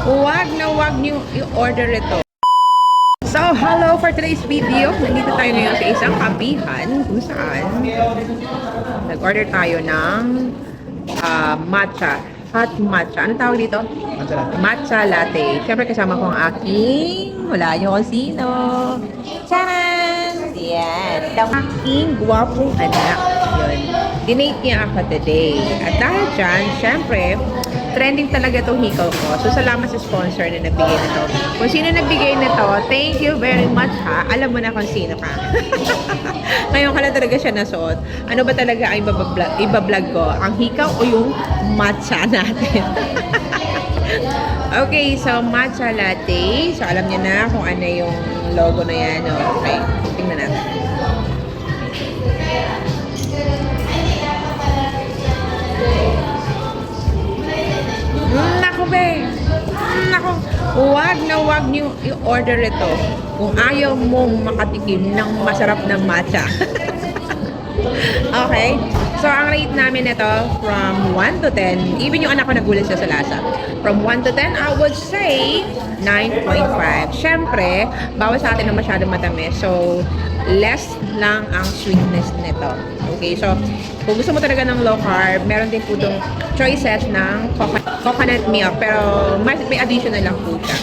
Huwag niyo i-order ito. So, hello for today's video. Nandito tayo ngayon sa isang kapihan kung saan nag-order tayo ng matcha. Hot matcha. Ano tawag dito? Matcha latte. Matcha latte. Siyempre kasama ko ang aking, wala niyo kung sino. Charan! Yan. Ang aking gwapong anak. Yun. Dinate niya ako today. At dahil dyan, siyempre, trending talaga itong hikaw ko. So, salamat sa sponsor na nagbigay nito. Kung sino nagbigay nito, thank you very much ha. Alam mo na kung sino ka. Ngayon ka lang talaga siya nasuot. Ano ba talaga ang ibablog ko? Ang hikaw o yung matcha natin? Okay, so matcha latte. So, alam niyo na kung ano yung logo na yan. Okay, tingnan natin. Naku be! Naku! Huwag niyo i-order ito kung ayaw mong makatikim ng masarap na matcha. Okay? So, ang rate namin ito from 1 to 10, even yung anak ko nagulat siya sa lasa. From 1 to 10, I would say 9.5. Siyempre, bawal sa atin na masyadong matamis. So, less lang ang sweetness nito. Okay? So, kung gusto mo talaga ng low carb, meron din po itong choices ng coconut milk. Pero, may additional lang po siya.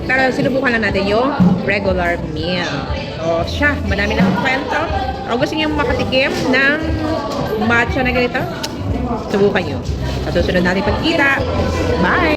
Pero, sinubukan lang natin yung regular milk. So, siya, madami lang kwento. Kung gusto niyo makatikim ng matcha na ganito, subukan nyo. Sa susunod natin pagkita. Bye!